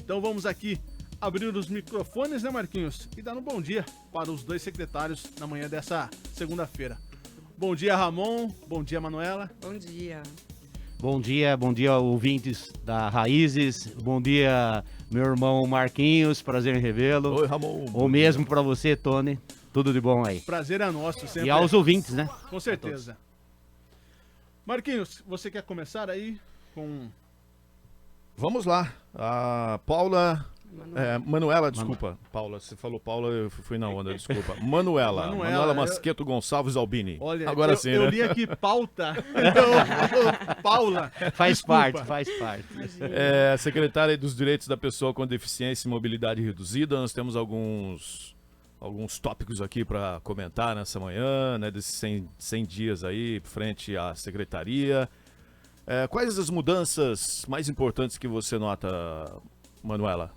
Então vamos aqui abrir os microfones, né, Marquinhos? E dar um bom dia para os dois secretários na manhã dessa segunda-feira. Bom dia, Ramon. Bom dia, Manuela. Bom dia. Bom dia, ouvintes da Raízes. Bom dia, meu irmão Marquinhos. Prazer em revê-lo. Oi, Ramon. Ou mesmo para você, Tony. Tudo de bom aí. Prazer é nosso. Sempre. E aos ouvintes, né? Com certeza. Marquinhos, você quer começar aí com... Vamos lá. A Paula... Manuela, desculpa. Paula, você falou Paula, eu fui na onda, desculpa. Manuela Masqueto Gonçalves Albini. Olha, agora sim, eu né? li aqui pauta, então, Paula. Faz desculpa. parte. Secretária dos Direitos da Pessoa com Deficiência e Mobilidade Reduzida. Nós temos alguns tópicos aqui para comentar nessa manhã, né, desses 100 dias aí frente à secretaria. Quais as mudanças mais importantes que você nota, Manuela?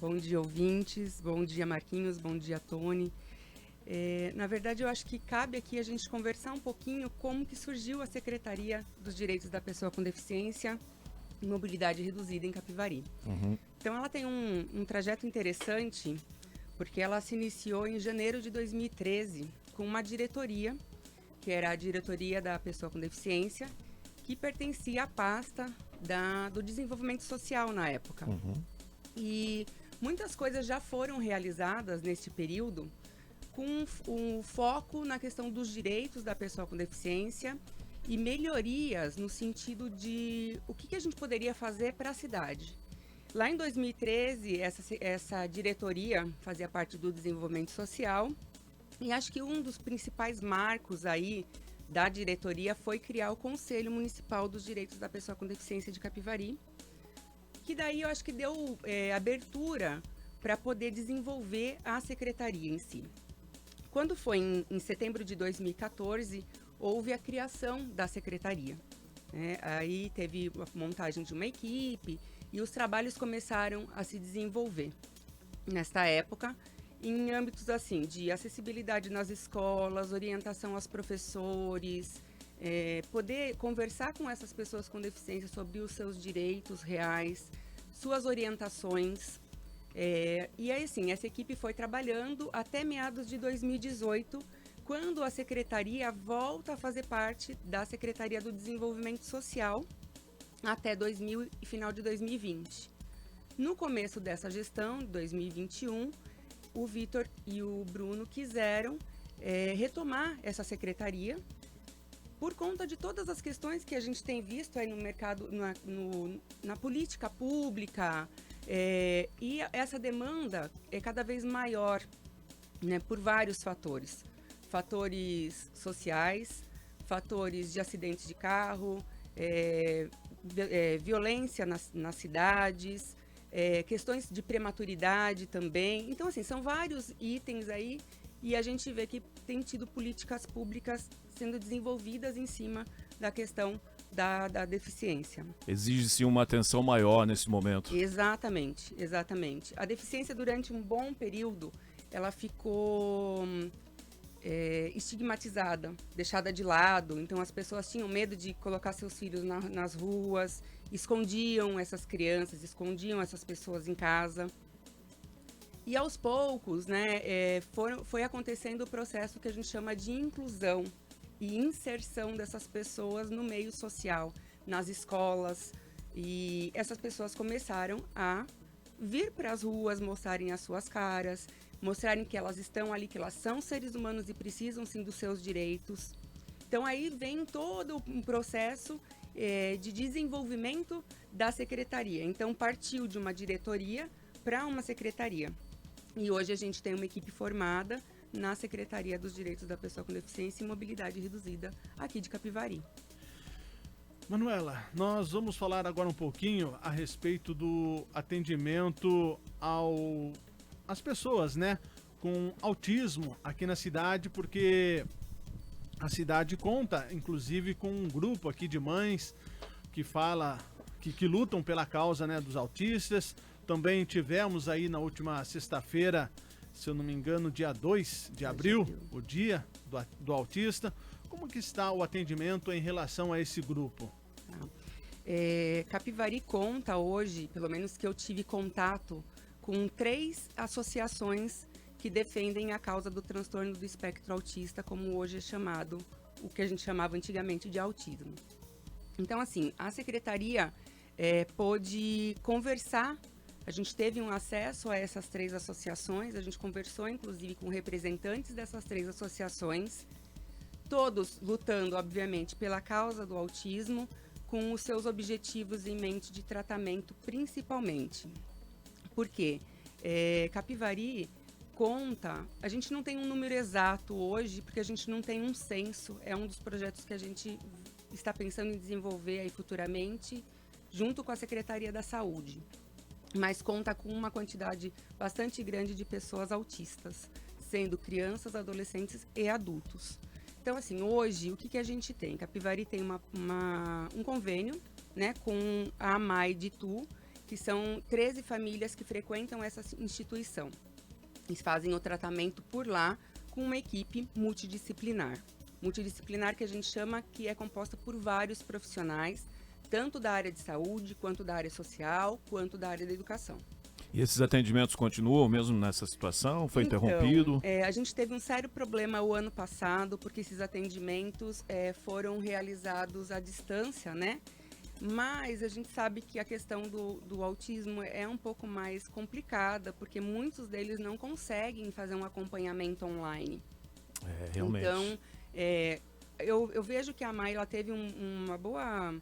Bom dia, ouvintes. Bom dia, Marquinhos. Bom dia, Tony. Na verdade, eu acho que cabe aqui a gente conversar um pouquinho como que surgiu a Secretaria dos Direitos da Pessoa com Deficiência e Mobilidade Reduzida em Capivari. Uhum. Então, ela tem um trajeto interessante, porque ela se iniciou em janeiro de 2013 com uma diretoria, que era a Diretoria da Pessoa com Deficiência, que pertencia à pasta do desenvolvimento social na época. Uhum. E muitas coisas já foram realizadas nesse período com um foco na questão dos direitos da pessoa com deficiência e melhorias no sentido de o que a gente poderia fazer para a cidade. Lá em 2013, essa diretoria fazia parte do desenvolvimento social e acho que um dos principais marcos aí da diretoria foi criar o Conselho Municipal dos Direitos da Pessoa com Deficiência de Capivari, que daí eu acho que deu abertura para poder desenvolver a secretaria em si. Quando foi em setembro de 2014, houve a criação da secretaria. Aí teve a montagem de uma equipe e os trabalhos começaram a se desenvolver. Nesta época, em âmbitos assim de acessibilidade nas escolas, orientação aos professores, poder conversar com essas pessoas com deficiência sobre os seus direitos reais, suas orientações. E aí, sim, essa equipe foi trabalhando até meados de 2018, quando a secretaria volta a fazer parte da Secretaria do Desenvolvimento Social até final de 2020. No começo dessa gestão, 2021, o Vitor e o Bruno quiseram retomar essa secretaria por conta de todas as questões que a gente tem visto aí no mercado, na política pública, e essa demanda é cada vez maior, né, por vários fatores. Fatores sociais, fatores de acidentes de carro, violência nas cidades, questões de prematuridade também. Então, assim, são vários itens aí e a gente vê que tem tido políticas públicas sendo desenvolvidas em cima da questão da deficiência. Exige-se uma atenção maior nesse momento. Exatamente. A deficiência, durante um bom período, ela ficou estigmatizada, deixada de lado. Então, as pessoas tinham medo de colocar seus filhos nas ruas, escondiam essas crianças, escondiam essas pessoas em casa. E aos poucos, né, foi acontecendo o processo que a gente chama de inclusão e inserção dessas pessoas no meio social, nas escolas. E essas pessoas começaram a vir para as ruas, mostrarem as suas caras, mostrarem que elas estão ali, que elas são seres humanos e precisam sim dos seus direitos. Então aí vem todo um processo de desenvolvimento da secretaria. Então partiu de uma diretoria para uma secretaria. E hoje a gente tem uma equipe formada na Secretaria dos Direitos da Pessoa com Deficiência e Mobilidade Reduzida aqui de Capivari. Manuela, nós vamos falar agora um pouquinho a respeito do atendimento às pessoas, né, com autismo aqui na cidade, porque a cidade conta, inclusive, com um grupo aqui de mães que lutam pela causa, né, dos autistas. Também tivemos aí na última sexta-feira, se eu não me engano, dia 2 de abril, o dia do autista. Como que está o atendimento em relação a esse grupo? Capivari conta hoje, pelo menos que eu tive contato, com 3 associações que defendem a causa do transtorno do espectro autista, como hoje é chamado, o que a gente chamava antigamente de autismo. Então, assim, a secretaria pôde conversar, a gente teve um acesso a essas 3 associações, a gente conversou, inclusive, com representantes dessas 3 associações, todos lutando, obviamente, pela causa do autismo, com os seus objetivos em mente de tratamento, principalmente. Por quê? Capivari conta, a gente não tem um número exato hoje, porque a gente não tem um censo, é um dos projetos que a gente está pensando em desenvolver aí futuramente, junto com a Secretaria da Saúde, mas conta com uma quantidade bastante grande de pessoas autistas, sendo crianças, adolescentes e adultos. Então, assim, hoje, o que a gente tem? Capivari tem um convênio, né, com a AMAI de Itu, que são 13 famílias que frequentam essa instituição. Eles fazem o tratamento por lá com uma equipe multidisciplinar. Multidisciplinar que a gente chama que é composta por vários profissionais, tanto da área de saúde, quanto da área social, quanto da área da educação. E esses atendimentos continuam mesmo nessa situação? Foi interrompido? A gente teve um sério problema o ano passado, porque esses atendimentos foram realizados à distância, né? Mas a gente sabe que a questão do autismo é um pouco mais complicada, porque muitos deles não conseguem fazer um acompanhamento online. Realmente. Então, eu vejo que a AMAI ela teve uma boa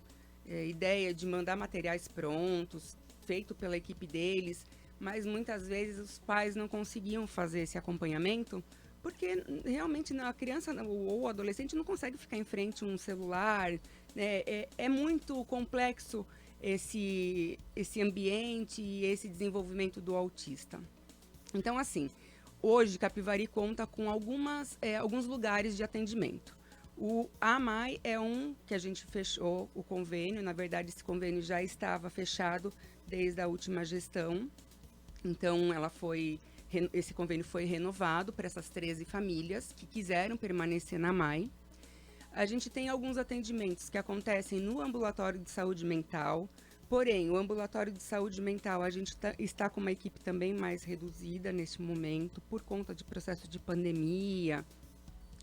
ideia de mandar materiais prontos, feito pela equipe deles, mas muitas vezes os pais não conseguiam fazer esse acompanhamento, porque realmente a criança ou o adolescente não consegue ficar em frente a um celular, né? É muito complexo esse ambiente e esse desenvolvimento do autista. Então, assim, hoje Capivari conta com alguns lugares de atendimento. O AMAI é um que a gente fechou o convênio, na verdade esse convênio já estava fechado desde a última gestão, então esse convênio foi renovado para essas 13 famílias que quiseram permanecer na AMAI. A gente tem alguns atendimentos que acontecem no ambulatório de saúde mental, porém o ambulatório de saúde mental a gente está com uma equipe também mais reduzida neste momento por conta de processo de pandemia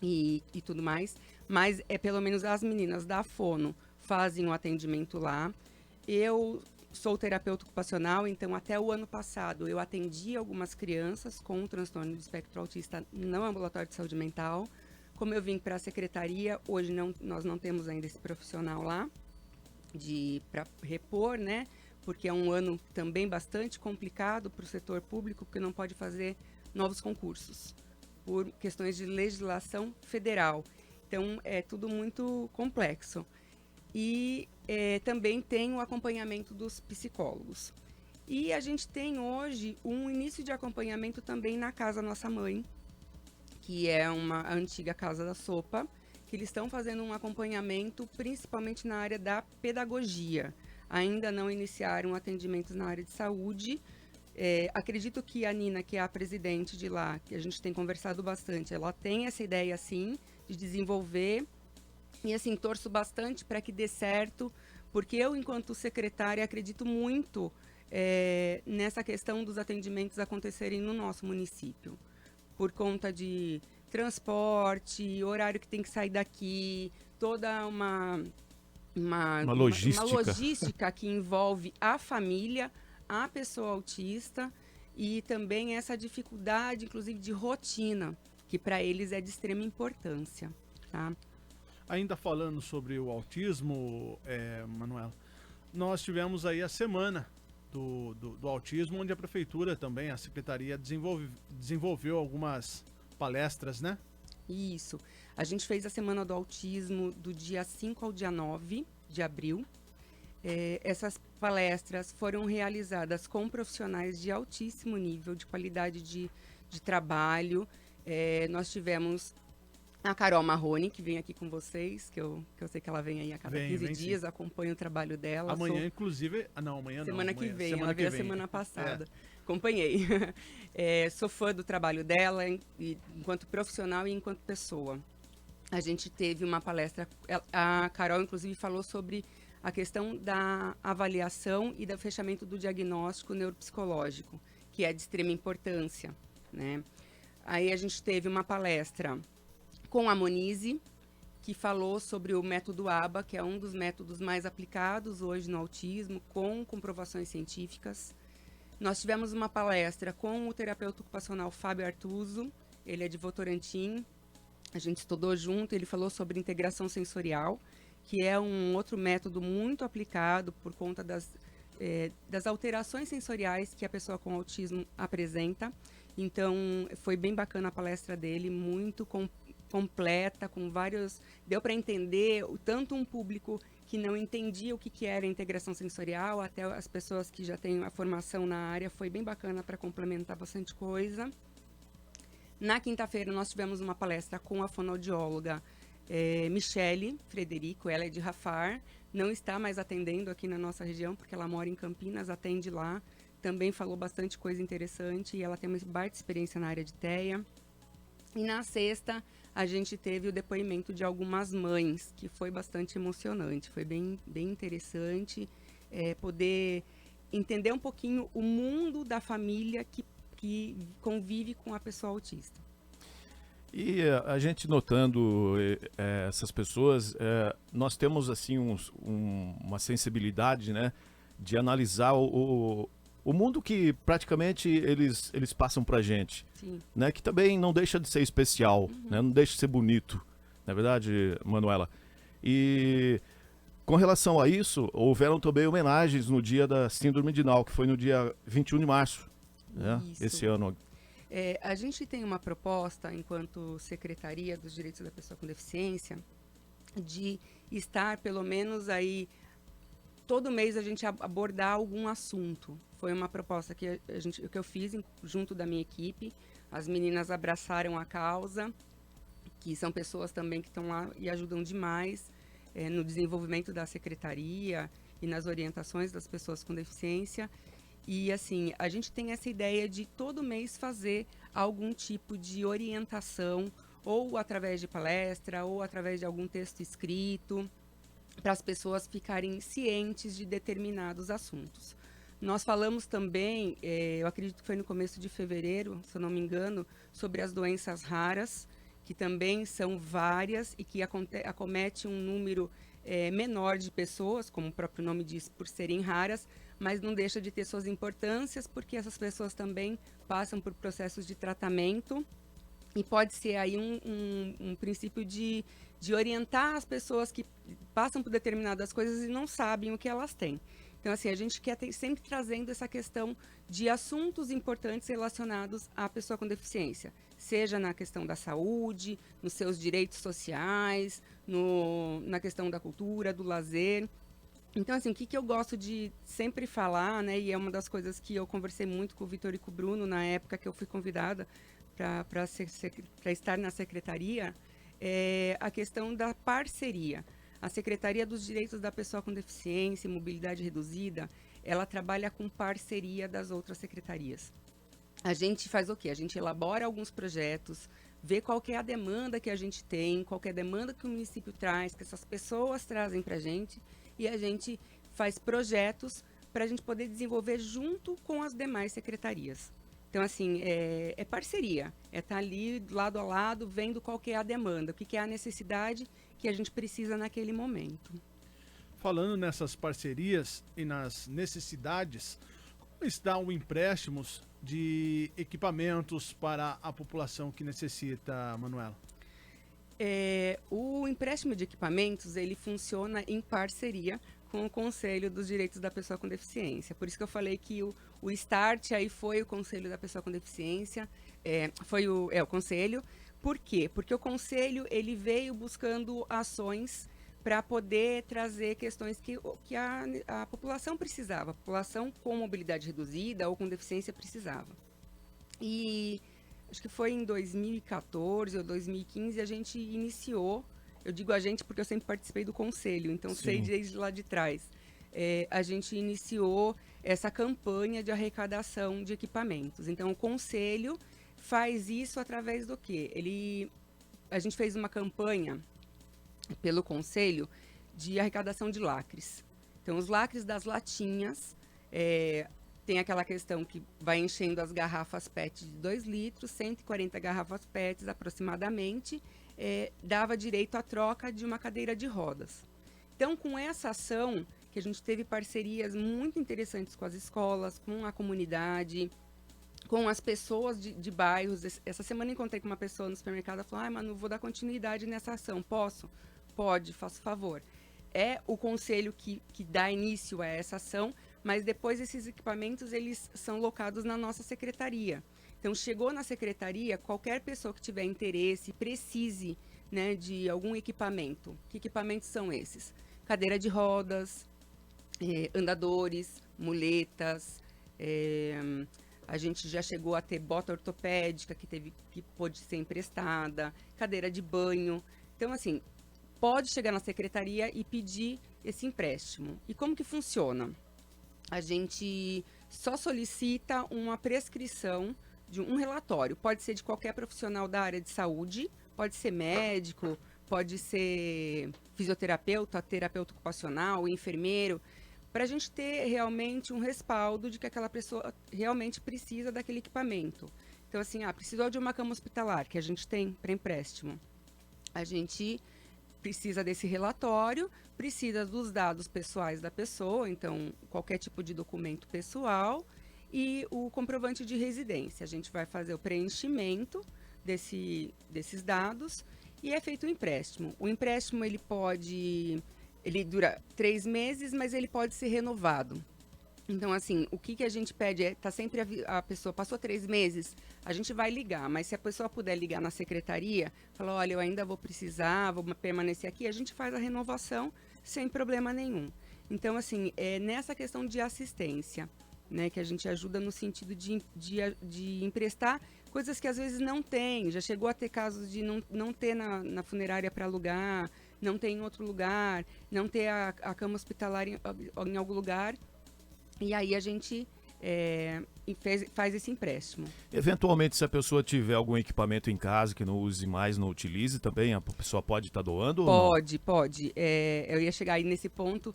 e tudo mais, mas pelo menos as meninas da Fono fazem o atendimento lá. Eu sou terapeuta ocupacional, então até o ano passado eu atendi algumas crianças com transtorno do espectro autista no ambulatório de saúde mental. Como eu vim para a secretaria, hoje nós não temos ainda esse profissional lá para repor, né? Porque é um ano também bastante complicado para o setor público, porque não pode fazer novos concursos por questões de legislação federal. Então, é tudo muito complexo. E também tem o acompanhamento dos psicólogos. E a gente tem hoje um início de acompanhamento também na Casa Nossa Mãe, que é a antiga Casa da Sopa, que eles estão fazendo um acompanhamento principalmente na área da pedagogia. Ainda não iniciaram atendimentos na área de saúde. Acredito que a Nina, que é a presidente de lá, que a gente tem conversado bastante, ela tem essa ideia, sim, de desenvolver. E, assim, torço bastante para que dê certo, porque eu, enquanto secretária, acredito muito nessa questão dos atendimentos acontecerem no nosso município. Por conta de transporte, horário que tem que sair daqui, toda uma logística que envolve a família, a pessoa autista e também essa dificuldade, inclusive, de rotina, que para eles é de extrema importância, tá? Ainda falando sobre o autismo, Manuela, nós tivemos aí a semana do autismo, onde a prefeitura também, a secretaria, desenvolveu algumas palestras, né? Isso. A gente fez a semana do autismo do dia 5 ao dia 9 de abril. Essas palestras foram realizadas com profissionais de altíssimo nível, de qualidade de trabalho. Nós tivemos a Carol Marrone, que vem aqui com vocês, que eu sei que ela vem aí a cada 15 dias, acompanho o trabalho dela. Amanhã, inclusive... não, amanhã não. Semana que vem, ela veio a semana passada. Acompanhei. Sou fã do trabalho dela, enquanto profissional e enquanto pessoa. A gente teve uma palestra, a Carol, inclusive, falou sobre a questão da avaliação e do fechamento do diagnóstico neuropsicológico, que é de extrema importância, né? Aí a gente teve uma palestra com a Monize, que falou sobre o método ABA, que é um dos métodos mais aplicados hoje no autismo, com comprovações científicas. Nós tivemos uma palestra com o terapeuta ocupacional Fábio Artuso, ele é de Votorantim, a gente estudou junto, ele falou sobre integração sensorial, que é um outro método muito aplicado por conta das alterações sensoriais que a pessoa com autismo apresenta. Então, foi bem bacana a palestra dele, muito completa, com vários... Deu para entender tanto um público que não entendia o que era integração sensorial, até as pessoas que já têm a formação na área, foi bem bacana para complementar bastante coisa. Na quinta-feira, nós tivemos uma palestra com a fonoaudióloga Michele Frederico, ela é de Rafar, não está mais atendendo aqui na nossa região, porque ela mora em Campinas, atende lá, também falou bastante coisa interessante, e ela tem uma baita experiência na área de TEA. E na sexta, a gente teve o depoimento de algumas mães, que foi bastante emocionante, foi bem interessante poder entender um pouquinho o mundo da família que convive com a pessoa autista. E a gente notando essas pessoas, nós temos assim uma sensibilidade, né, de analisar o mundo que praticamente eles passam pra gente. Sim. Né, que também não deixa de ser especial, né, não deixa de ser bonito, não é verdade, Manuela? E com relação a isso, houveram também homenagens no dia da Síndrome de Down, que foi no dia 21 de março, né, esse ano. A gente tem uma proposta, enquanto Secretaria dos Direitos da Pessoa com Deficiência, de estar pelo menos aí, todo mês a gente abordar algum assunto. Foi uma proposta que eu fiz junto da minha equipe, as meninas abraçaram a causa, que são pessoas também que estão lá e ajudam demais no desenvolvimento da Secretaria e nas orientações das pessoas com deficiência. E, assim, a gente tem essa ideia de todo mês fazer algum tipo de orientação, ou através de palestra, ou através de algum texto escrito, para as pessoas ficarem cientes de determinados assuntos. Nós falamos também, eu acredito que foi no começo de fevereiro, se eu não me engano, sobre as doenças raras, que também são várias e que acomete um número menor de pessoas, como o próprio nome diz, por serem raras, mas não deixa de ter suas importâncias, porque essas pessoas também passam por processos de tratamento e pode ser aí um princípio de orientar as pessoas que passam por determinadas coisas e não sabem o que elas têm. Então, assim, a gente quer sempre trazendo essa questão de assuntos importantes relacionados à pessoa com deficiência, seja na questão da saúde, nos seus direitos sociais, na questão da cultura, do lazer. Então, assim, o que eu gosto de sempre falar, né, e é uma das coisas que eu conversei muito com o Vitor e com o Bruno na época que eu fui convidada para estar na secretaria, é a questão da parceria. A Secretaria dos Direitos da Pessoa com Deficiência e Mobilidade Reduzida, ela trabalha com parceria das outras secretarias. A gente faz o quê? A gente elabora alguns projetos, vê qual que é a demanda que a gente tem, qual que é a demanda que o município traz, que essas pessoas trazem para a gente, e a gente faz projetos para a gente poder desenvolver junto com as demais secretarias. Então, assim, é parceria, é estar ali lado a lado, vendo qual que é a demanda, o que é a necessidade que a gente precisa naquele momento. Falando nessas parcerias e nas necessidades, como está o empréstimo de equipamentos para a população que necessita, Manuela? O empréstimo de equipamentos, ele funciona em parceria com o Conselho dos Direitos da Pessoa com Deficiência. Por isso que eu falei que o start aí foi o Conselho da Pessoa com Deficiência, foi o Conselho. Por quê? Porque o Conselho, ele veio buscando ações para poder trazer questões que a população precisava, a população com mobilidade reduzida ou com deficiência precisava. E acho que foi em 2014 ou 2015 a gente iniciou, eu digo a gente porque eu sempre participei do Conselho, então Sim. sei desde lá de trás. A gente iniciou essa campanha de arrecadação de equipamentos. Então o Conselho faz isso através do quê? A gente fez uma campanha pelo Conselho de arrecadação de lacres. Então, os lacres das latinhas, tem aquela questão que vai enchendo as garrafas PET de 2 litros, 140 garrafas PET aproximadamente, dava direito à troca de uma cadeira de rodas. Então, com essa ação, que a gente teve parcerias muito interessantes com as escolas, com a comunidade, com as pessoas de bairros. Essa semana encontrei com uma pessoa no supermercado, ela falou, Manu, vou dar continuidade nessa ação, posso? Pode, faço favor. É o conselho que dá início a essa ação, mas depois esses equipamentos, eles são locados na nossa secretaria. Então, chegou na secretaria, qualquer pessoa que tiver interesse, precise, né, de algum equipamento. Que equipamentos são esses? Cadeira de rodas, andadores, muletas, a gente já chegou a ter bota ortopédica que pôde ser emprestada, cadeira de banho. Então, assim, pode chegar na secretaria e pedir esse empréstimo. E como que funciona? A gente só solicita uma prescrição de um relatório. Pode ser de qualquer profissional da área de saúde, pode ser médico, pode ser fisioterapeuta, terapeuta ocupacional, enfermeiro, para a gente ter realmente um respaldo de que aquela pessoa realmente precisa daquele equipamento. Então, assim, precisou de uma cama hospitalar, que a gente tem para empréstimo. A gente precisa desse relatório, precisa dos dados pessoais da pessoa, então, qualquer tipo de documento pessoal, e o comprovante de residência. A gente vai fazer o preenchimento desses dados e é feito o empréstimo. O empréstimo, ele dura 3 meses, mas ele pode ser renovado. Então, assim, o que a gente pede tá sempre a pessoa, passou 3 meses, a gente vai ligar, mas se a pessoa puder ligar na secretaria, falar, olha, eu ainda vou precisar, vou permanecer aqui, a gente faz a renovação sem problema nenhum. Então, assim, nessa questão de assistência, né, que a gente ajuda no sentido de emprestar coisas que às vezes não tem. Já chegou a ter casos de não ter na funerária para alugar, não ter em outro lugar, não ter a cama hospitalar em algum lugar. E aí a gente faz esse empréstimo. Eventualmente, se a pessoa tiver algum equipamento em casa que não use mais, não utilize também, a pessoa pode estar doando? Pode. Eu ia chegar aí nesse ponto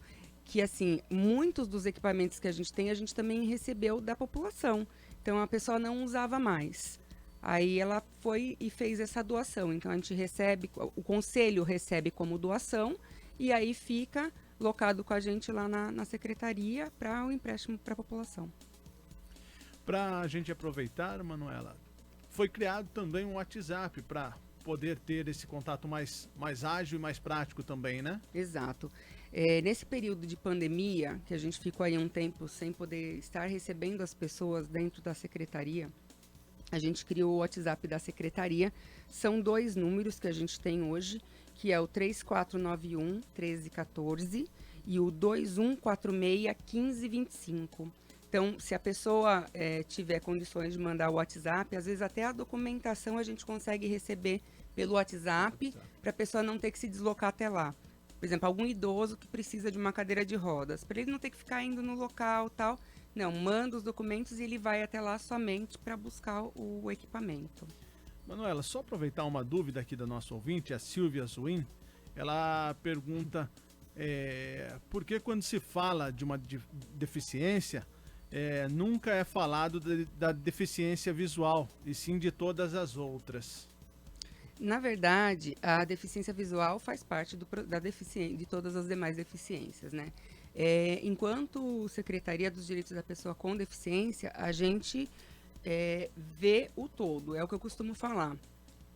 que, assim, muitos dos equipamentos que a gente tem, a gente também recebeu da população. Então, a pessoa não usava mais. Aí ela foi e fez essa doação. Então, a gente recebe, o conselho recebe como doação e aí fica locado com a gente lá na secretaria para o empréstimo para a população. Para a gente aproveitar, Manuela, foi criado também um WhatsApp para poder ter esse contato mais ágil e mais prático também, né? Exato. Nesse período de pandemia, que a gente ficou aí um tempo sem poder estar recebendo as pessoas dentro da secretaria, a gente criou o WhatsApp da secretaria. São 2 números que a gente tem hoje, que é o 3491 1314 e o 2146 1525. Então, se a pessoa tiver condições de mandar o WhatsApp, às vezes até a documentação a gente consegue receber pelo WhatsApp, para a pessoa não ter que se deslocar até lá. Por exemplo, algum idoso que precisa de uma cadeira de rodas, para ele não ter que ficar indo no local tal. Não, manda os documentos e ele vai até lá somente para buscar o equipamento. Manuela, só aproveitar uma dúvida aqui da nossa ouvinte, a Silvia Zuin. Ela pergunta por que quando se fala de uma deficiência, nunca é falado da deficiência visual, e sim de todas as outras. Na verdade, a deficiência visual faz parte de todas as demais deficiências, né? Enquanto Secretaria dos Direitos da Pessoa com Deficiência, a gente vê o todo, é o que eu costumo falar.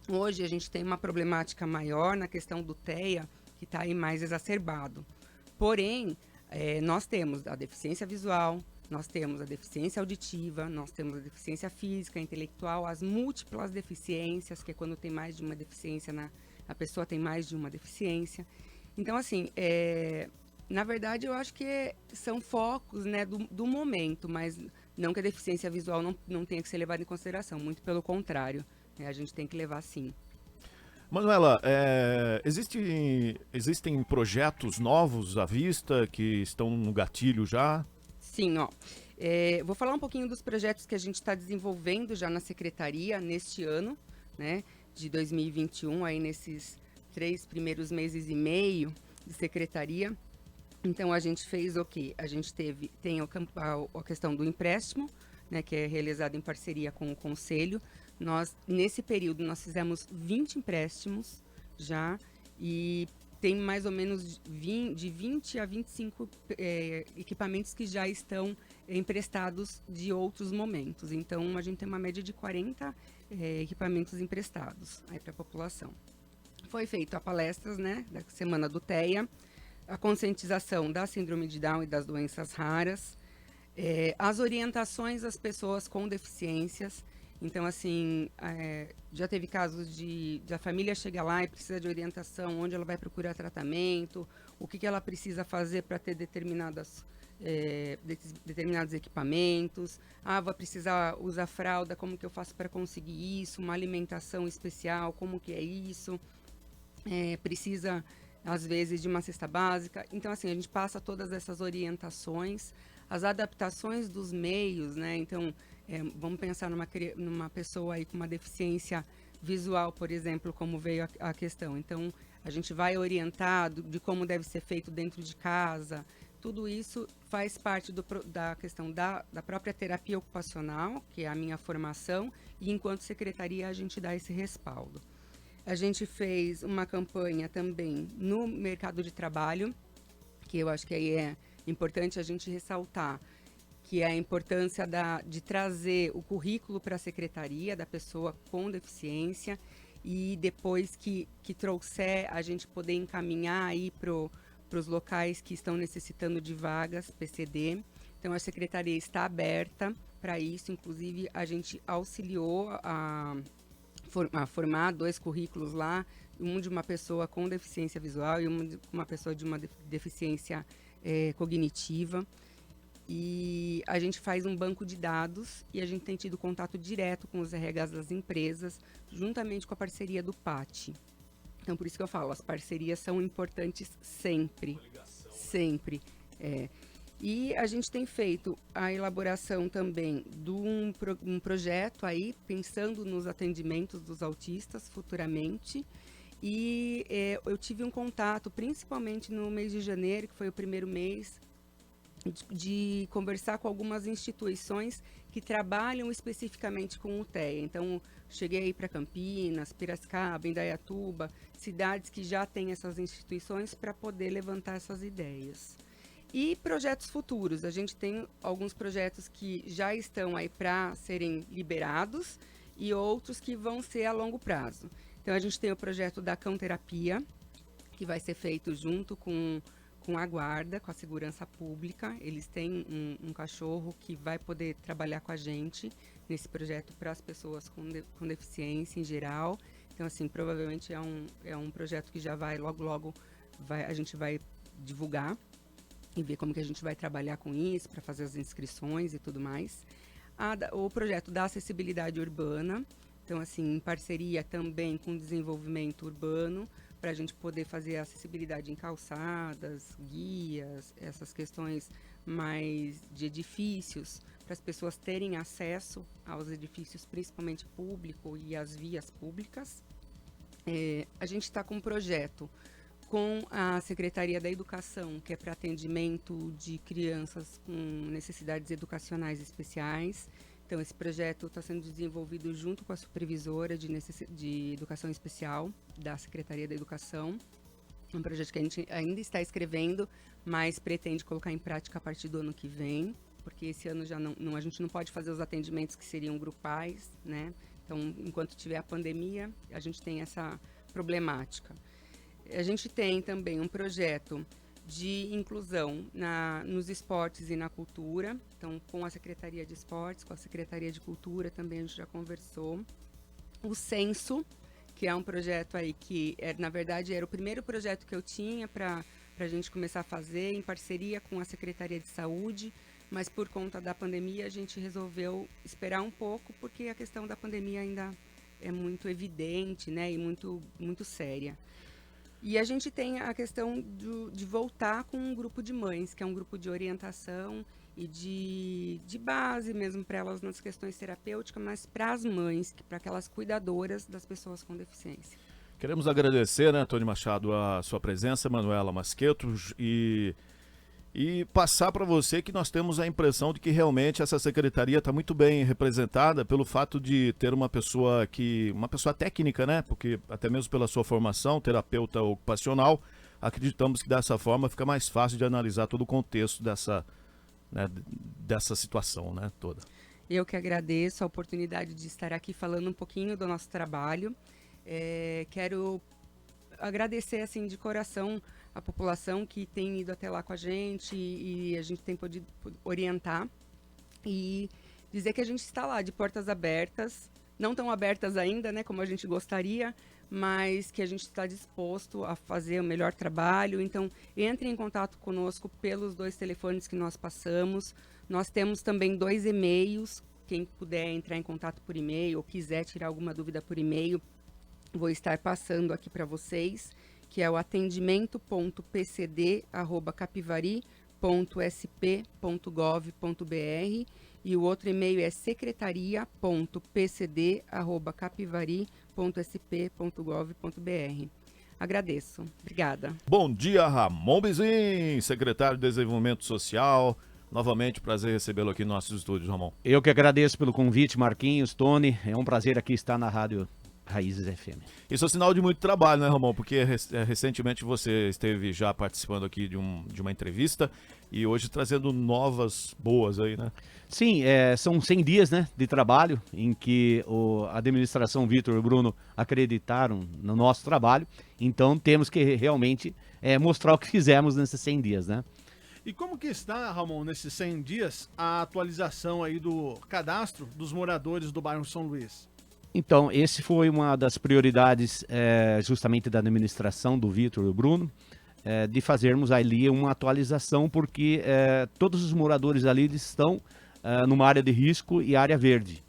Hoje a gente tem uma problemática maior na questão do TEA, que está aí mais exacerbado. Porém, nós temos a deficiência visual, nós temos a deficiência auditiva, nós temos a deficiência física, intelectual, as múltiplas deficiências, que é quando tem mais de uma deficiência, a pessoa tem mais de uma deficiência. Então, assim, na verdade, eu acho que são focos, né, do momento, mas não que a deficiência visual não tenha que ser levada em consideração, muito pelo contrário, né, a gente tem que levar sim. Manuela, existem projetos novos à vista que estão no gatilho já? Sim, vou falar um pouquinho dos projetos que a gente está desenvolvendo já na Secretaria neste ano, né, de 2021, aí nesses 3 primeiros meses e meio de Secretaria. Então, a gente fez o quê? A gente tem a questão do empréstimo, né, que é realizado em parceria com o Conselho. Nesse período, nós fizemos 20 empréstimos já, e tem mais ou menos de 20 a 25 equipamentos que já estão emprestados de outros momentos. Então, a gente tem uma média de 40 equipamentos emprestados para a população. Foi feito a palestras, né, da Semana do TEA, a conscientização da síndrome de Down e das doenças raras, as orientações às pessoas com deficiências. Então, assim, já teve casos de a família chegar lá e precisa de orientação, onde ela vai procurar tratamento, o que ela precisa fazer para ter determinados equipamentos. Vou precisar usar fralda, como que eu faço para conseguir isso? Uma alimentação especial, como que é isso? Precisa, às vezes, de uma cesta básica. Então, assim, a gente passa todas essas orientações, as adaptações dos meios, né? Então, vamos pensar numa pessoa aí com uma deficiência visual, por exemplo, como veio a questão. Então, a gente vai orientado de como deve ser feito dentro de casa. Tudo isso faz parte da questão da própria terapia ocupacional, que é a minha formação, e enquanto secretaria a gente dá esse respaldo. A gente fez uma campanha também no mercado de trabalho, que eu acho que aí é importante a gente ressaltar, que é a importância de trazer o currículo para a secretaria da pessoa com deficiência, e depois que trouxer, a gente poder encaminhar aí para os locais que estão necessitando de vagas PCD. Então, a secretaria está aberta para isso. Inclusive, a gente auxiliou a formar 2 currículos lá, um de uma pessoa com deficiência visual e uma pessoa de uma deficiência cognitiva. E a gente faz um banco de dados e a gente tem tido contato direto com os RHs das empresas, juntamente com a parceria do PAT. Então, por isso que eu falo, as parcerias são importantes sempre. Sempre. E a gente tem feito a elaboração também de um projeto aí, pensando nos atendimentos dos autistas futuramente. E eu tive um contato, principalmente no mês de janeiro, que foi o primeiro mês, de conversar com algumas instituições que trabalham especificamente com o TEA. Então, cheguei para Campinas, Piracicaba, Indaiatuba, cidades que já têm essas instituições para poder levantar essas ideias. E projetos futuros, a gente tem alguns projetos que já estão aí para serem liberados e outros que vão ser a longo prazo. Então, a gente tem o projeto da cão-terapia, que vai ser feito junto com a guarda, com a segurança pública. Eles têm um cachorro que vai poder trabalhar com a gente nesse projeto para as pessoas com deficiência em geral. Então, assim, provavelmente é um projeto que já vai, logo, a gente vai divulgar e ver como que a gente vai trabalhar com isso, para fazer as inscrições e tudo mais. O projeto da acessibilidade urbana, então, assim, em parceria também com o desenvolvimento urbano, para a gente poder fazer acessibilidade em calçadas, guias, essas questões mais de edifícios, para as pessoas terem acesso aos edifícios, principalmente público e às vias públicas. A gente está com um projeto com a Secretaria da Educação, que é para atendimento de crianças com necessidades educacionais especiais. Então, esse projeto está sendo desenvolvido junto com a supervisora de Educação Especial da Secretaria da Educação. É um projeto que a gente ainda está escrevendo, mas pretende colocar em prática a partir do ano que vem, porque esse ano já a gente não pode fazer os atendimentos que seriam grupais, né? Então, enquanto tiver a pandemia, a gente tem essa problemática. A gente tem também um projeto de inclusão nos esportes e na cultura. Então, com a Secretaria de Esportes, com a Secretaria de Cultura também a gente já conversou. O Censo, que é um projeto aí que, na verdade, era o primeiro projeto que eu tinha para a gente começar a fazer, em parceria com a Secretaria de Saúde, mas por conta da pandemia a gente resolveu esperar um pouco, porque a questão da pandemia ainda é muito evidente, né, e muito, muito séria. E a gente tem a questão de voltar com um grupo de mães, que é um grupo de orientação e de base mesmo para elas nas questões terapêuticas, mas para as mães, para aquelas cuidadoras das pessoas com deficiência. Queremos agradecer, né, Tony Machado, a sua presença, Manuela Masqueto, e e passar para você que nós temos a impressão de que realmente essa secretaria está muito bem representada pelo fato de ter uma pessoa técnica, né? Porque até mesmo pela sua formação, terapeuta ocupacional, acreditamos que dessa forma fica mais fácil de analisar todo o contexto dessa situação, né, toda. Eu que agradeço a oportunidade de estar aqui falando um pouquinho do nosso trabalho. Quero agradecer assim de coração a população que tem ido até lá com a gente e a gente tem podido orientar e dizer que a gente está lá de portas abertas, não tão abertas ainda, né, como a gente gostaria, mas que a gente está disposto a fazer o melhor trabalho. Então, entre em contato conosco pelos 2 telefones que nós passamos. Nós temos também 2 e-mails, quem puder entrar em contato por e-mail ou quiser tirar alguma dúvida por e-mail, vou estar passando aqui para vocês, que é o atendimento.pcd@capivari.sp.gov.br e o outro e-mail é secretaria.pcd@capivari.sp.gov.br. Agradeço. Obrigada. Bom dia, Ramon Bizin, secretário de Desenvolvimento Social. Novamente, prazer recebê-lo aqui nos nossos estúdios, Ramon. Eu que agradeço pelo convite, Marquinhos, Tony. É um prazer aqui estar na Rádio Raízes FM. Isso é sinal de muito trabalho, né, Ramon? Porque recentemente você esteve já participando aqui de uma entrevista e hoje trazendo novas boas aí, né? Sim, são 100 dias, né, de trabalho em que a administração Vitor e Bruno acreditaram no nosso trabalho. Então temos que realmente mostrar o que fizemos nesses 100 dias, né? E como que está, Ramon, nesses 100 dias, a atualização aí do cadastro dos moradores do bairro São Luís? Então, esse foi uma das prioridades justamente da administração do Vitor e do Bruno, de fazermos ali uma atualização, porque todos os moradores ali eles estão numa área de risco e área verde.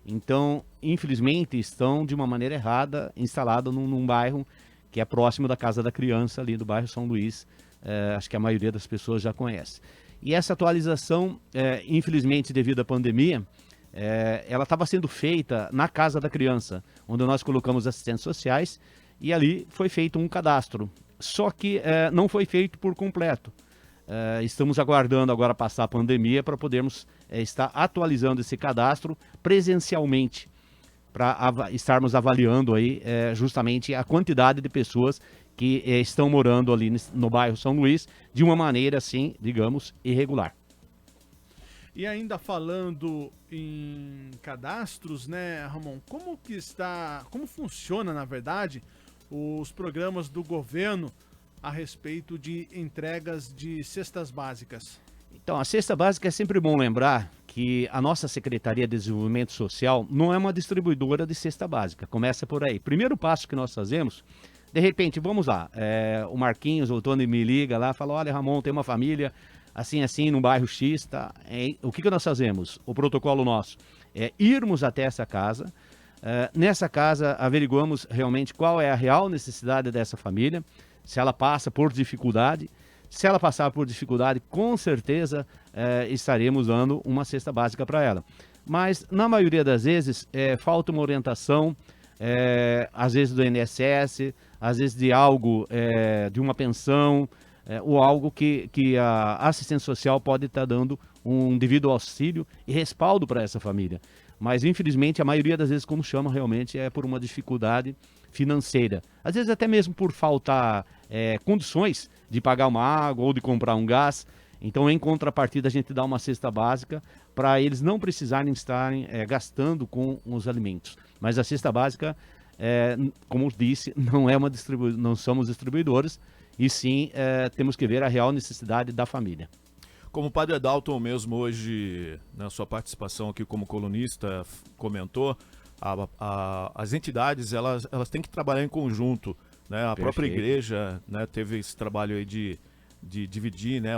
Então, infelizmente, estão de uma maneira errada instalados num bairro que é próximo da Casa da Criança, ali do bairro São Luís. Acho que a maioria das pessoas já conhece. E essa atualização, infelizmente, devido à pandemia, ela estava sendo feita na Casa da Criança, onde nós colocamos assistentes sociais, e ali foi feito um cadastro. Só que não foi feito por completo. Estamos aguardando agora passar a pandemia para podermos estar atualizando esse cadastro presencialmente, para estarmos avaliando aí justamente a quantidade de pessoas que estão morando ali no bairro São Luís de uma maneira, assim, digamos, irregular. E ainda falando em cadastros, né, Ramon, como funciona, na verdade, os programas do governo a respeito de entregas de cestas básicas? Então, a cesta básica é sempre bom lembrar que a nossa Secretaria de Desenvolvimento Social não é uma distribuidora de cesta básica, começa por aí. Primeiro passo que nós fazemos, de repente, vamos lá, o Marquinhos ou o Tony me liga lá e fala, olha, Ramon, tem uma família assim, no bairro X, tá? O que nós fazemos? O protocolo nosso é irmos até essa casa, nessa casa averiguamos realmente qual é a real necessidade dessa família, se ela passa por dificuldade. Se ela passar por dificuldade, com certeza estaremos dando uma cesta básica para ela. Mas, na maioria das vezes, falta uma orientação, às vezes do INSS, às vezes de algo, de uma pensão, ou algo que a assistência social pode estar dando um devido auxílio e respaldo para essa família. Mas, infelizmente, a maioria das vezes, como chama, realmente é por uma dificuldade financeira. Às vezes até mesmo por faltar condições de pagar uma água ou de comprar um gás. Então, em contrapartida, a gente dá uma cesta básica para eles não precisarem estarem gastando com os alimentos. Mas a cesta básica, como eu disse, não somos distribuidores, e sim temos que ver a real necessidade da família. Como o Padre Adalton mesmo hoje, na sua participação aqui como colunista, comentou, as entidades elas têm que trabalhar em conjunto, né? A própria igreja, né, teve esse trabalho aí de dividir, né,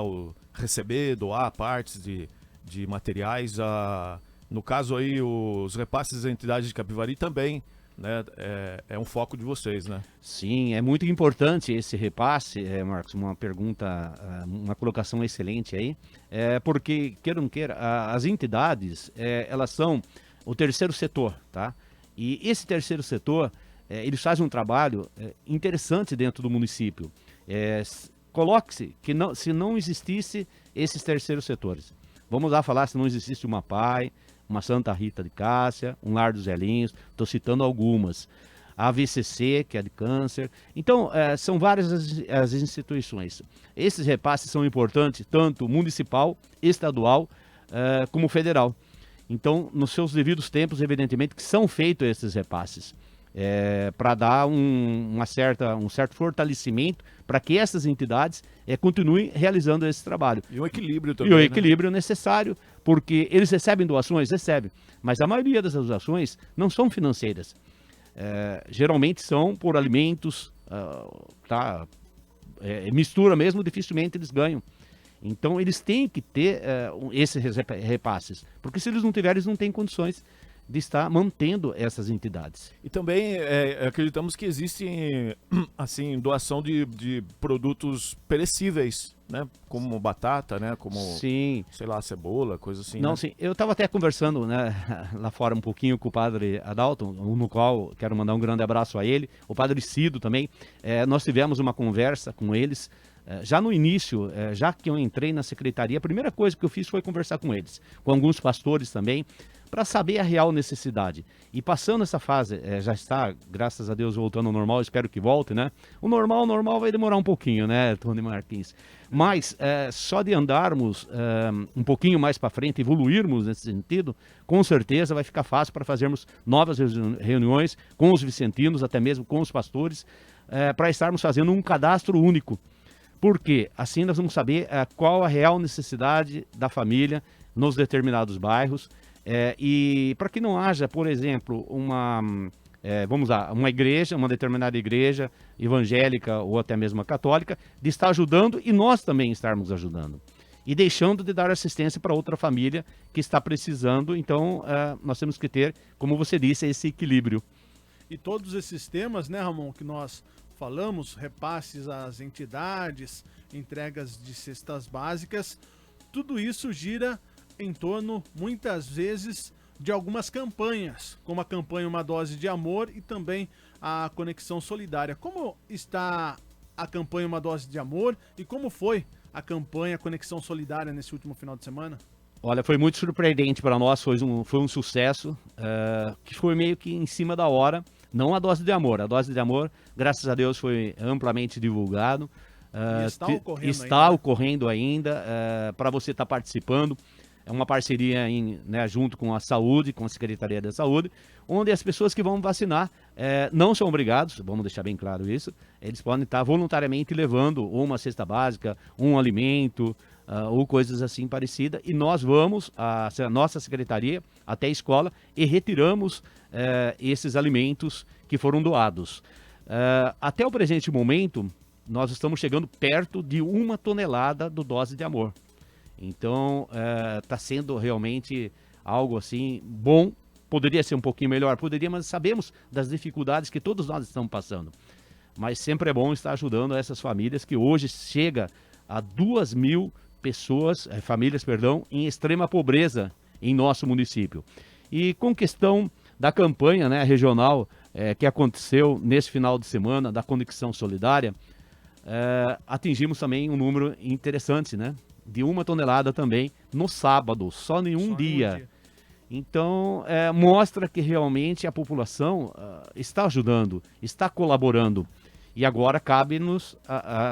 receber, doar partes de materiais. No caso aí, os repasses das entidades de Capivari também, né, é um foco de vocês, né? Sim, é muito importante esse repasse, Marcos, uma pergunta, uma colocação excelente aí, porque, queira ou não queira, as entidades, elas são o terceiro setor, tá? E esse terceiro setor, eles fazem um trabalho interessante dentro do município. coloque-se que não, se não existisse esses terceiros setores. Vamos lá falar se não existisse uma PAI, uma Santa Rita de Cássia, um Lar dos Velhinhos, estou citando algumas. A AVCC, que é de câncer. Então, são várias as instituições. Esses repasses são importantes, tanto municipal, estadual, como federal. Então, nos seus devidos tempos, evidentemente, que são feitos esses repasses. Para dar um certo fortalecimento para que essas entidades continuem realizando esse trabalho. E o equilíbrio também. E o equilíbrio necessário, porque eles recebem doações? Recebem. Mas a maioria das doações não são financeiras. Geralmente são por alimentos, mistura mesmo, dificilmente eles ganham. Então eles têm que ter esses repasses, porque se eles não tiverem, eles não têm condições de estar mantendo essas entidades. E também acreditamos que existe assim, doação de produtos perecíveis, né? Como batata, né? Como, sim, sei lá, cebola, coisa assim. Não, né? sim. Eu estava até conversando, né, lá fora um pouquinho com o padre Adalton, no qual quero mandar um grande abraço a ele, o padre Cido também. Nós tivemos uma conversa com eles. Já no início, já que eu entrei na secretaria, a primeira coisa que eu fiz foi conversar com eles, com alguns pastores também, para saber a real necessidade. E passando essa fase, já está, graças a Deus, voltando ao normal, espero que volte, né? O normal vai demorar um pouquinho, né, Tony Martins? Mas só de andarmos um pouquinho mais para frente, evoluirmos nesse sentido, com certeza vai ficar fácil para fazermos novas reuniões com os vicentinos, até mesmo com os pastores, para estarmos fazendo um cadastro único. Porque assim nós vamos saber qual a real necessidade da família nos determinados bairros, e para que não haja, por exemplo, uma igreja, uma determinada igreja evangélica ou até mesmo a católica, de estar ajudando e nós também estarmos ajudando. E deixando de dar assistência para outra família que está precisando. Então, nós temos que ter, como você disse, esse equilíbrio. E todos esses temas, né, Ramon, que nós falamos, repasses às entidades, entregas de cestas básicas, tudo isso gira em torno, muitas vezes, de algumas campanhas, como a campanha Uma Dose de Amor e também a Conexão Solidária. Como está a campanha Uma Dose de Amor e como foi a campanha Conexão Solidária nesse último final de semana? Olha, foi muito surpreendente para nós, foi um sucesso, que foi meio que em cima da hora. Não a Dose de Amor. A Dose de Amor, graças a Deus, foi amplamente divulgado. Está ocorrendo ainda. Para você estar participando, é uma parceria junto com a saúde, com a Secretaria da Saúde, onde as pessoas que vão vacinar não são obrigados, vamos deixar bem claro isso, eles podem estar voluntariamente levando uma cesta básica, um alimento, ou coisas assim parecidas, e nós vamos, a nossa secretaria, até a escola, e retiramos esses alimentos que foram doados. Até o presente momento, nós estamos chegando perto de 1 tonelada do Dose de Amor. Então, está sendo realmente algo assim bom. Poderia ser um pouquinho melhor, poderia, mas sabemos das dificuldades que todos nós estamos passando. Mas sempre é bom estar ajudando essas famílias que hoje chega a 2.000 pessoas, famílias, em extrema pobreza em nosso município. E com questão da campanha, né, regional que aconteceu nesse final de semana, da Conexão Solidária, atingimos também um número interessante, né? De 1 tonelada também no sábado, só em um dia. Então, mostra que realmente a população está ajudando, está colaborando. E agora cabe-nos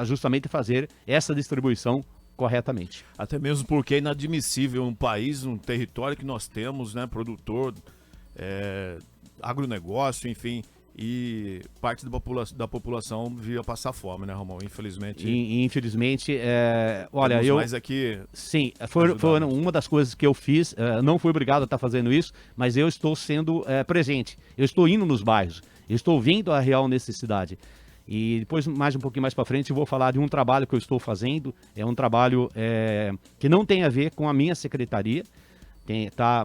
justamente fazer essa distribuição corretamente. Até mesmo porque é inadmissível um país, um território que nós temos, né, produtor, agronegócio, enfim, e parte da população via passar fome, né, Ramon? Infelizmente. Infelizmente, olha, mais aqui. Sim, foi uma das coisas que eu fiz. Não fui obrigado a estar fazendo isso, mas eu estou sendo presente. Eu estou indo nos bairros, eu estou vendo a real necessidade. E depois, um pouquinho mais para frente, eu vou falar de um trabalho que eu estou fazendo. É um trabalho que não tem a ver com a minha secretaria.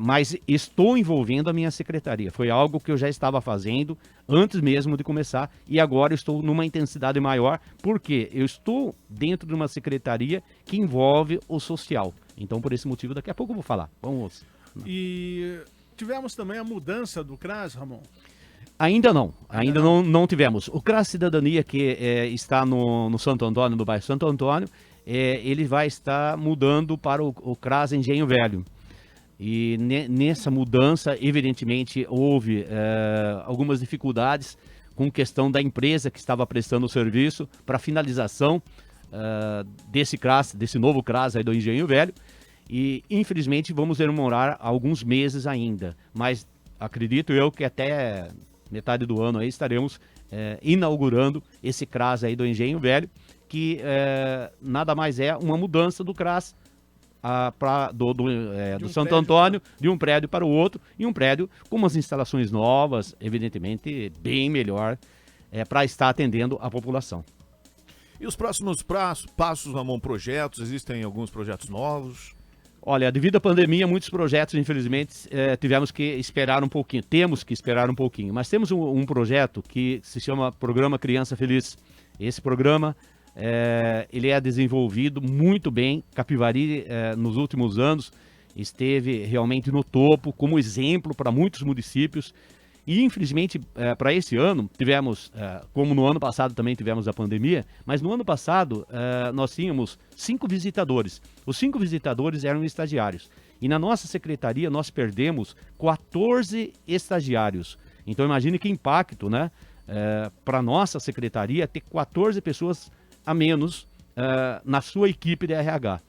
Mas estou envolvendo a minha secretaria. Foi algo que eu já estava fazendo antes mesmo de começar e agora estou numa intensidade maior porque eu estou dentro de uma secretaria que envolve o social. Então, por esse motivo, daqui a pouco eu vou falar. Vamos. E tivemos também a mudança do CRAS, Ramon? Ainda não tivemos. O CRAS Cidadania, que está no Santo Antônio, no bairro Santo Antônio, ele vai estar mudando para o CRAS Engenho Velho. E nessa mudança, evidentemente, houve algumas dificuldades com questão da empresa que estava prestando o serviço para finalização desse CRAS, desse novo CRAS aí do Engenho Velho. E, infelizmente, vamos demorar alguns meses ainda. Mas acredito eu que até metade do ano aí estaremos inaugurando esse CRAS aí do Engenho Velho, que nada mais é uma mudança do CRAS do Santo Antônio, de um prédio para o outro, e um prédio com umas instalações novas, evidentemente bem melhor, para estar atendendo a população. E os próximos passos, Ramon, projetos? Existem alguns projetos novos? Olha, devido à pandemia, muitos projetos, infelizmente, temos que esperar um pouquinho. Mas temos um projeto que se chama Programa Criança Feliz. Esse programa, ele é desenvolvido muito bem. Capivari, nos últimos anos, esteve realmente no topo, como exemplo para muitos municípios. E, infelizmente, para esse ano, tivemos, como no ano passado também tivemos a pandemia, mas no ano passado nós tínhamos 5 visitadores. Os 5 visitadores eram estagiários. E na nossa secretaria nós perdemos 14 estagiários. Então imagine que impacto, né? Para a nossa secretaria ter 14 pessoas a menos na sua equipe de RH.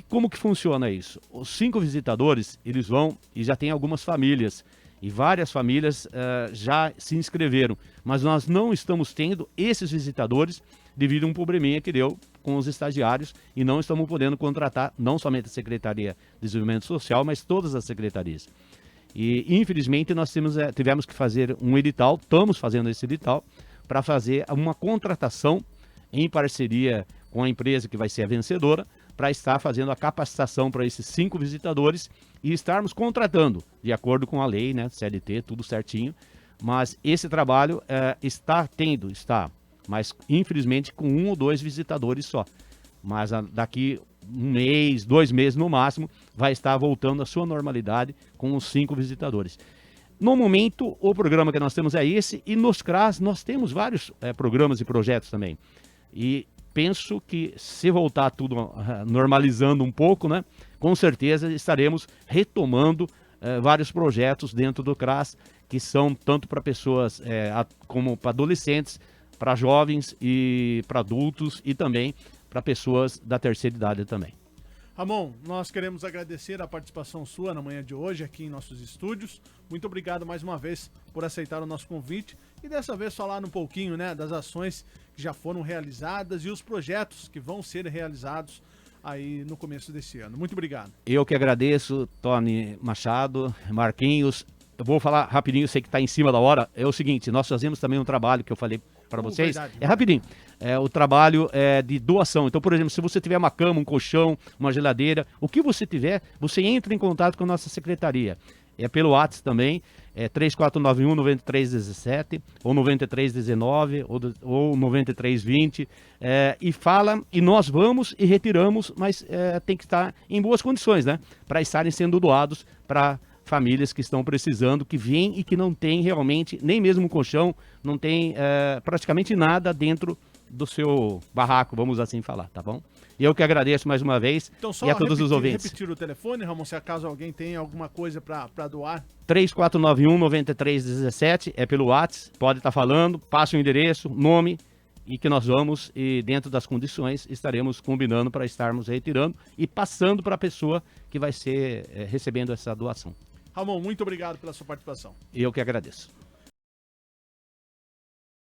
Como que funciona isso? Os 5 visitadores, eles vão e já tem algumas famílias. E várias famílias já se inscreveram, mas nós não estamos tendo esses visitadores devido a um probleminha que deu com os estagiários e não estamos podendo contratar não somente a Secretaria de Desenvolvimento Social, mas todas as secretarias. E infelizmente nós tivemos que fazer um edital, estamos fazendo esse edital, para fazer uma contratação em parceria com a empresa que vai ser a vencedora, para estar fazendo a capacitação para esses 5 visitadores e estarmos contratando, de acordo com a lei, né, CLT, tudo certinho. Mas esse trabalho está, mas infelizmente com 1 ou 2 visitadores só. Mas daqui 1 mês, 2 meses no máximo, vai estar voltando à sua normalidade com os 5 visitadores. No momento, o programa que nós temos é esse, e nos CRAS nós temos vários programas e projetos também. E penso que se voltar tudo normalizando um pouco, né, com certeza estaremos retomando vários projetos dentro do CRAS, que são tanto para pessoas como para adolescentes, para jovens e para adultos e também para pessoas da terceira idade também. Ramon, nós queremos agradecer a participação sua na manhã de hoje aqui em nossos estúdios. Muito obrigado mais uma vez por aceitar o nosso convite e dessa vez falar um pouquinho, né, das ações que já foram realizadas e os projetos que vão ser realizados aí no começo desse ano. Muito obrigado. Eu que agradeço, Tony Machado, Marquinhos. Eu vou falar rapidinho, sei que está em cima da hora. É o seguinte, nós fazemos também um trabalho que eu falei para vocês. Verdade. É rapidinho. O trabalho de doação. Então, por exemplo, se você tiver uma cama, um colchão, uma geladeira, o que você tiver, você entra em contato com a nossa secretaria. É pelo WhatsApp também, 3491-9317, ou 9319, ou 9320, e fala, e nós vamos e retiramos, mas tem que estar em boas condições, né? Para estarem sendo doados para famílias que estão precisando, que vêm e que não tem realmente, nem mesmo um colchão, não tem praticamente nada dentro do seu barraco, vamos assim falar, tá bom? E eu que agradeço mais uma vez, então, só e a todos os ouvintes. Repetir o telefone, Ramon, se acaso alguém tem alguma coisa para doar. 3491-9317, é pelo WhatsApp, pode estar falando, passe o endereço, nome, e que nós vamos, e dentro das condições, estaremos combinando para estarmos retirando e passando para a pessoa que vai ser recebendo essa doação. Ramon, muito obrigado pela sua participação. Eu que agradeço.